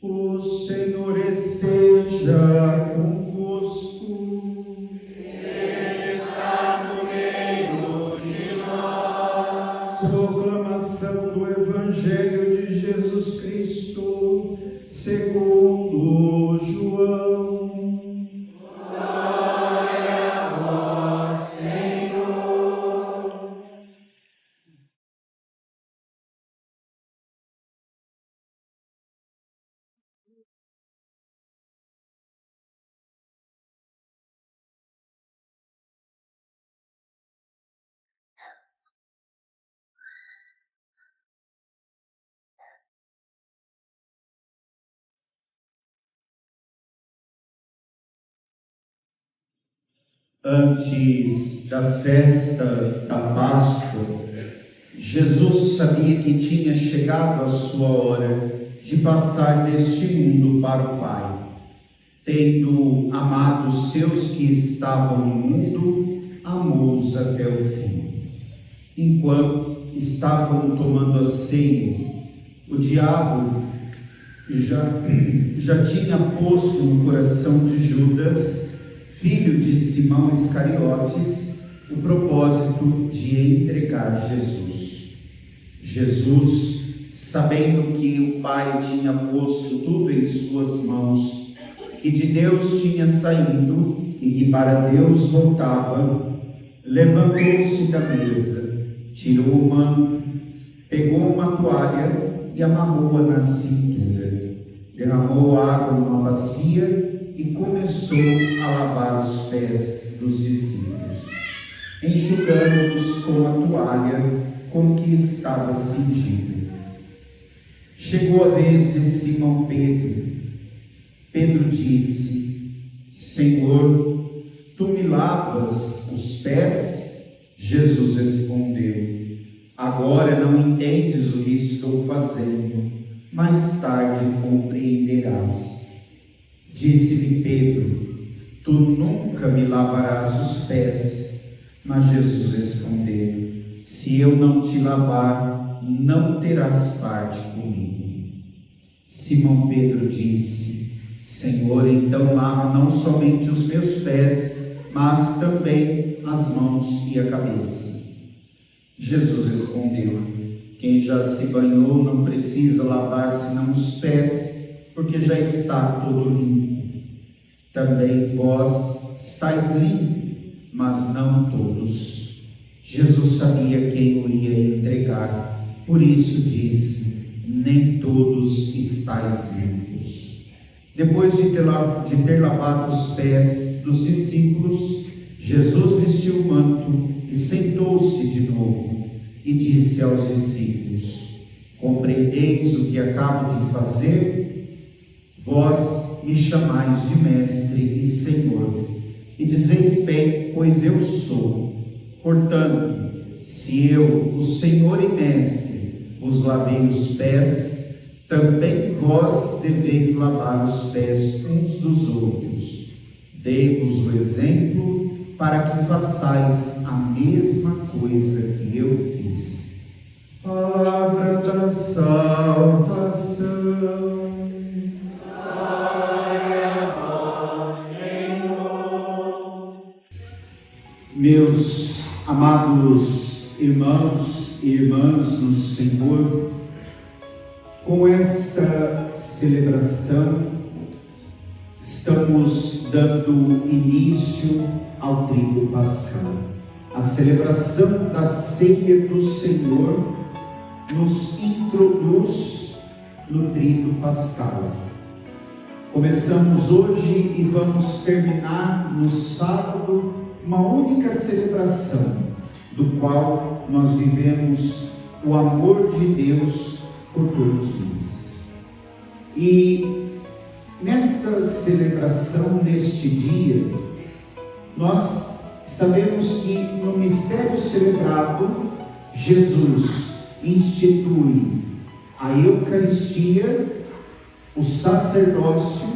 O Senhor esteja convosco. Ele está no meio de nós. Proclamação do Evangelho de Jesus Cristo, segundo João. Glória a vós, Senhor. Antes da festa da Páscoa, Jesus sabia que tinha chegado a sua hora de passar deste mundo para o Pai. Tendo amado os seus que estavam no mundo, amou-os até o fim. Enquanto estavam tomando a ceia, o diabo já tinha posto no coração de Judas, filho de Simão Iscariotes, o propósito de entregar Jesus. Jesus, sabendo que o Pai tinha posto tudo em suas mãos, que de Deus tinha saído e que para Deus voltava, levantou-se da mesa, tirou o manto, pegou uma toalha e amarrou-a na cintura, derramou água numa bacia e começou a lavar os pés dos discípulos, enxugando-os com a toalha com que estava cingido. Chegou a vez de Simão Pedro. Pedro disse: Senhor, tu me lavas os pés? Jesus respondeu: Agora não entendes o que estou fazendo, mais tarde compreenderás. Disse-lhe Pedro: Tu nunca me lavarás os pés. Mas Jesus respondeu: Se eu não te lavar, não terás parte comigo. Simão Pedro disse: Senhor, então lava não somente os meus pés, mas também as mãos e a cabeça. Jesus respondeu: Quem já se banhou não precisa lavar senão os pés, porque já está todo limpo. Também vós estáis limpos, mas não todos. Jesus sabia quem o ia entregar, por isso disse: Nem todos estáis limpos. Depois de ter lavado os pés dos discípulos, Jesus vestiu o manto e sentou-se de novo e disse aos discípulos: Compreendeis o que acabo de fazer? Vós me chamais de mestre e senhor, e dizeis bem, pois eu sou. Portanto, se eu, o Senhor e mestre, vos lavei os pés, também vós deveis lavar os pés uns dos outros. Dei-vos o exemplo para que façais a mesma coisa que eu fiz. Palavra da salvação. Meus amados irmãos e irmãs no Senhor, com esta celebração, estamos dando início ao trido pascal. A celebração da ceia do Senhor nos introduz no trido pascal. Começamos hoje e vamos terminar no sábado uma única celebração, do qual nós vivemos o amor de Deus por todos nós. E nesta celebração, neste dia, nós sabemos que no mistério celebrado, Jesus institui a Eucaristia, o sacerdócio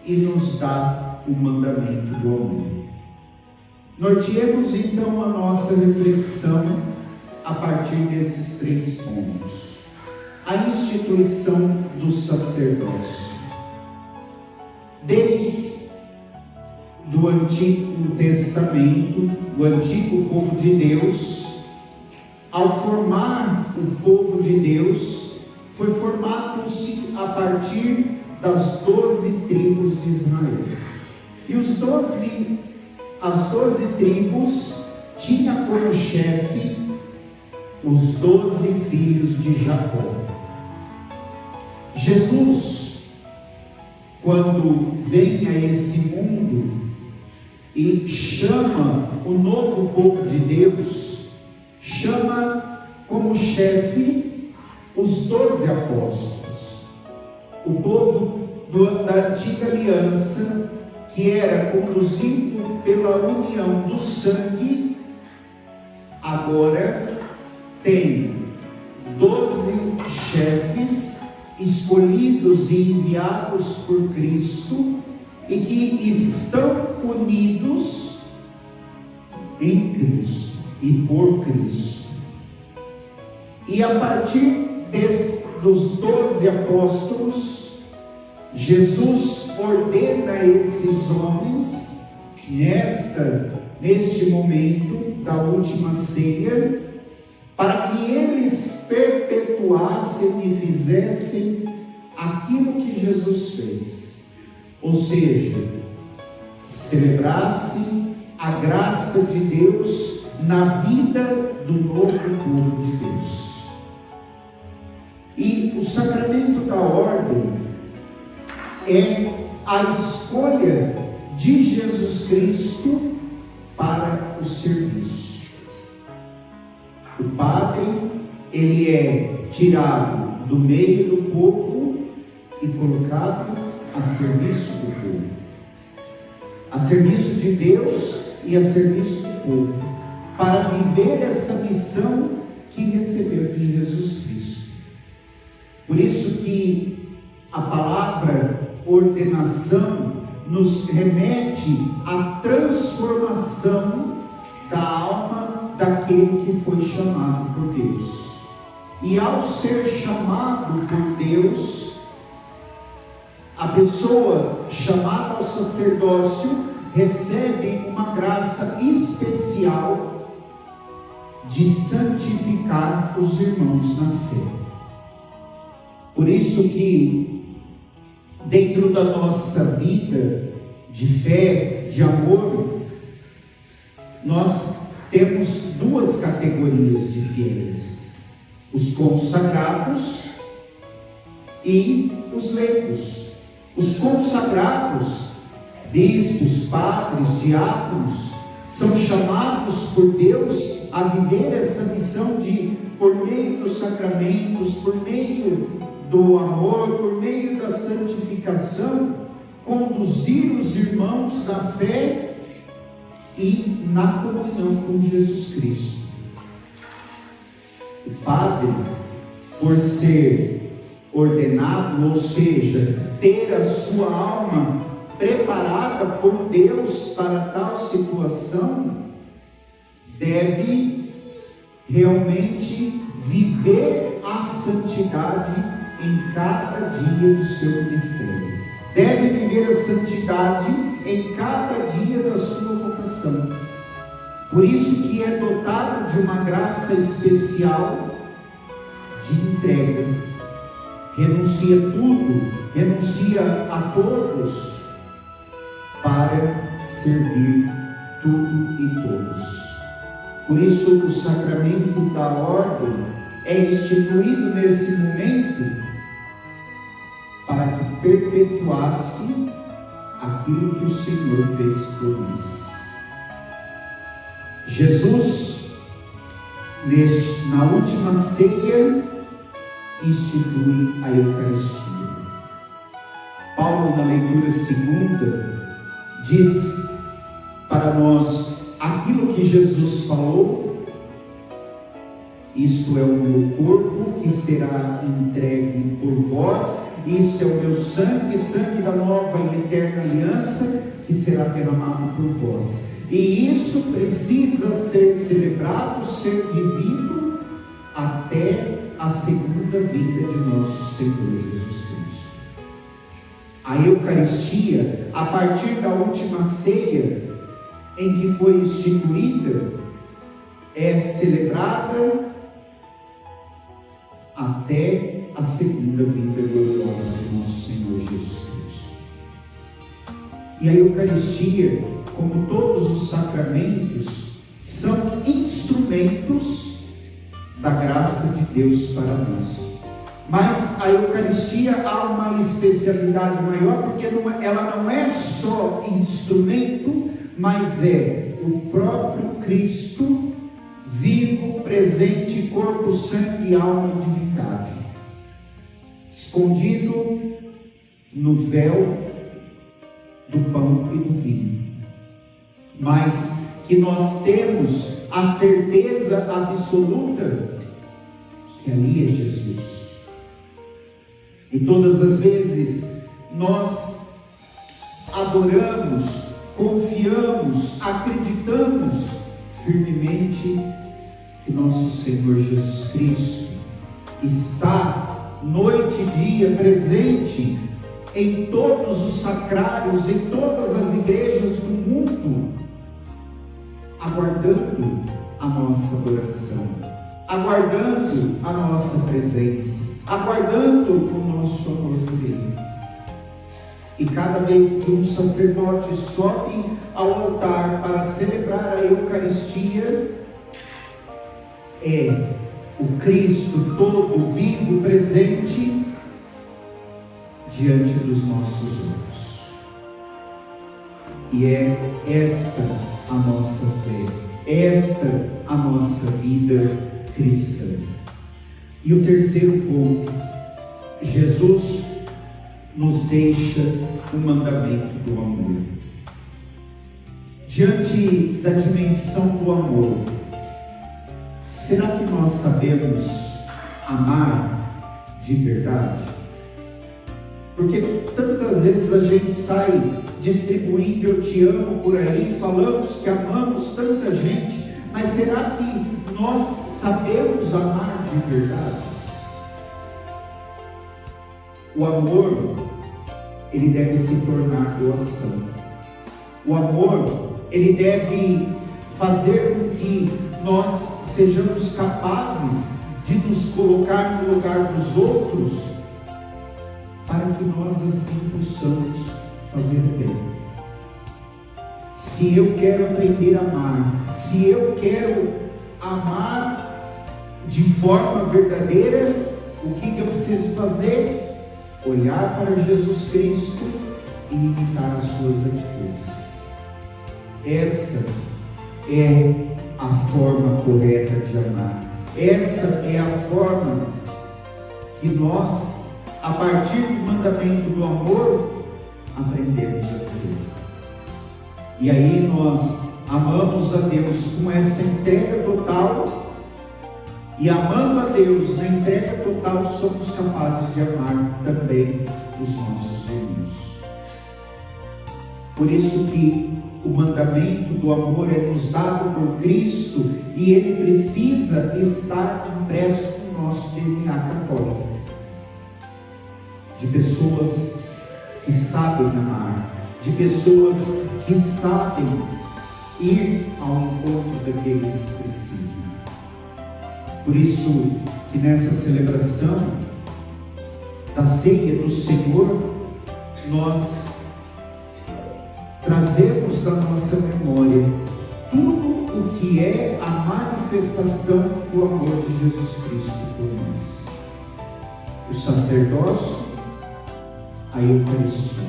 e nos dá o mandamento do amor. Norteemos então a nossa reflexão a partir desses três pontos. a instituição do sacerdócio. Desde do Antigo Testamento, o antigo povo de Deus, ao formar o povo de Deus, foi formado-se a partir das 12 tribos de Israel. E as 12 tribos tinham como chefe os 12 filhos de Jacó. Jesus, quando vem a esse mundo e chama o novo povo de Deus, chama como chefe os 12 apóstolos. O povo da antiga aliança, que era conduzido pela união do sangue, agora tem 12 chefes escolhidos e enviados por Cristo e que estão unidos em Cristo e por Cristo. E a partir dos 12 apóstolos, Jesus ordena a esses homens, neste momento da última ceia, para que eles perpetuassem e fizessem aquilo que Jesus fez, ou seja, celebrassem a graça de Deus na vida do novo povo de Deus. E o sacramento da ordem é a escolha de Jesus Cristo para o serviço. O padre, ele é tirado do meio do povo e colocado a serviço do povo, a serviço de Deus e a serviço do povo, para viver essa missão que recebeu de Jesus Cristo. Por isso que a palavra ordenação nos remete à transformação da alma daquele que foi chamado por Deus. E ao ser chamado por Deus, a pessoa chamada ao sacerdócio recebe uma graça especial de santificar os irmãos na fé. Por isso que dentro da nossa vida de fé, de amor, nós temos duas categorias de fiéis: os consagrados e os leigos. Os consagrados, bispos, padres, diáconos, são chamados por Deus a viver essa missão de, por meio dos sacramentos, por meio do amor, por meio da santificação, conduzir os irmãos na fé e na comunhão com Jesus Cristo. O padre, por ser ordenado, ou seja, ter a sua alma preparada por Deus para tal situação, deve realmente viver a santidade em cada dia do seu ministério. Deve viver a santidade em cada dia da sua vocação. Por isso que é dotado de uma graça especial de entrega. Renuncia tudo, renuncia a todos para servir tudo e todos. Por isso o sacramento da ordem é instituído nesse momento para que perpetuasse aquilo que o Senhor fez por nós. Jesus, na última ceia, institui a Eucaristia. Paulo, na leitura segunda, diz para nós aquilo que Jesus falou: isto é o meu corpo que será entregue por vós, isto é o meu sangue, sangue da nova e eterna aliança, que será derramado por vós. E isso precisa ser celebrado, ser vivido até a segunda vinda de nosso Senhor Jesus Cristo. A Eucaristia, a partir da última ceia em que foi instituída, é celebrada até a segunda vinda gloriosa de nosso Senhor Jesus Cristo. E a Eucaristia, como todos os sacramentos, são instrumentos da graça de Deus para nós. Mas a Eucaristia há uma especialidade maior, porque ela não é só instrumento, mas é o próprio Cristo vivo, presente, corpo, sangue, alma e divindade, escondido no véu do pão e do vinho, mas que nós temos a certeza absoluta que ali é Jesus. E todas as vezes nós adoramos, confiamos, acreditamos firmemente que nosso Senhor Jesus Cristo está noite e dia presente em todos os sacrários, em todas as igrejas do mundo, aguardando a nossa adoração, aguardando a nossa presença, aguardando o nosso amor por Ele. E cada vez que um sacerdote sobe ao altar para celebrar a Eucaristia, é o Cristo todo vivo, presente diante dos nossos olhos. E é esta a nossa fé, esta a nossa vida cristã. E o terceiro ponto, Jesus nos deixa o mandamento do amor. Diante da dimensão do amor, será que nós sabemos amar de verdade? Porque tantas vezes a gente sai distribuindo eu te amo por aí, falamos que amamos tanta gente, mas será que nós sabemos amar de verdade? O amor, ele deve se tornar doação. O amor, ele deve fazer com que nós sejamos capazes de nos colocar no lugar dos outros, para que nós assim possamos fazer o bem. Se eu quero aprender a amar, se eu quero amar de forma verdadeira, o que eu preciso fazer? Olhar para Jesus Cristo e imitar as suas atitudes. Essa é a forma correta de amar. Essa é a forma que nós, a partir do mandamento do amor, aprendemos a viver. E aí nós amamos a Deus com essa entrega total, e amando a Deus na entrega total, somos capazes de amar também os nossos irmãos. Por isso que o mandamento do amor é nos dado por Cristo, e ele precisa estar impresso no nosso DNA católico, de pessoas que sabem amar, de pessoas que sabem ir ao encontro daqueles que precisam. Por isso que nessa celebração da ceia do Senhor, nós trazemos da nossa memória tudo o que é a manifestação do amor de Jesus Cristo por nós. O sacerdócio, a Eucaristia.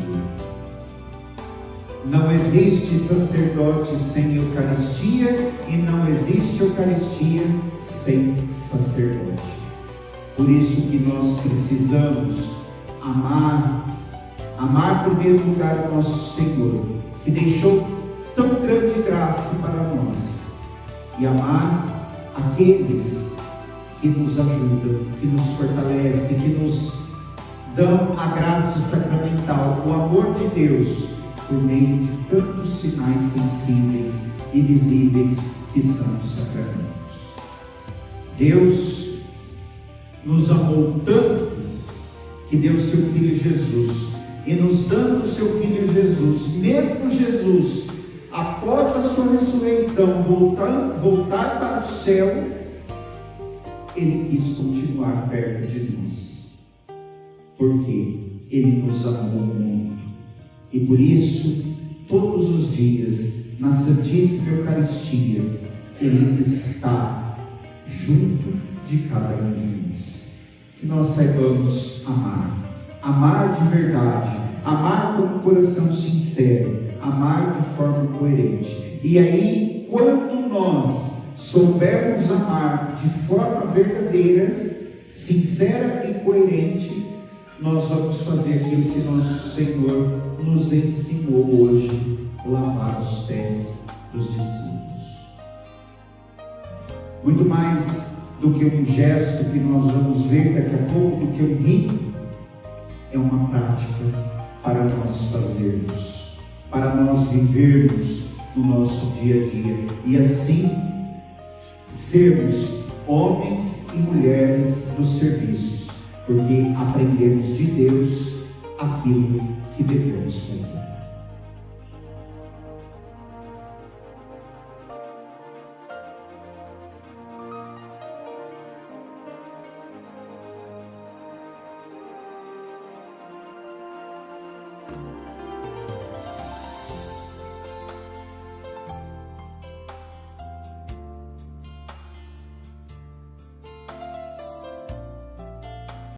Não existe sacerdote sem Eucaristia, e não existe Eucaristia sem sacerdote. Por isso que nós precisamos amar em primeiro lugar o nosso Senhor, que deixou tão grande graça para nós, e amar aqueles que nos ajudam, que nos fortalecem, que nos dão a graça sacramental, o amor de Deus, por meio de tantos sinais sensíveis e visíveis que são os sacramentos. Deus nos amou tanto que deu seu Filho Jesus. E nos dando o seu Filho Jesus, mesmo Jesus, após a sua ressurreição, voltar para o céu, Ele quis continuar perto de nós, porque Ele nos amou muito. E por isso, todos os dias, na Santíssima Eucaristia, Ele está junto de cada um de nós. Que nós saibamos amar de verdade, amar com um coração sincero, amar de forma coerente. E aí, quando nós soubermos amar de forma verdadeira, sincera e coerente, nós vamos fazer aquilo que nosso Senhor nos ensinou hoje: lavar os pés dos discípulos. Muito mais do que um gesto que nós vamos ver daqui a pouco, do que um rito, é uma prática para nós fazermos, para nós vivermos no nosso dia a dia, e assim sermos homens e mulheres dos serviços, porque aprendemos de Deus aquilo que devemos fazer.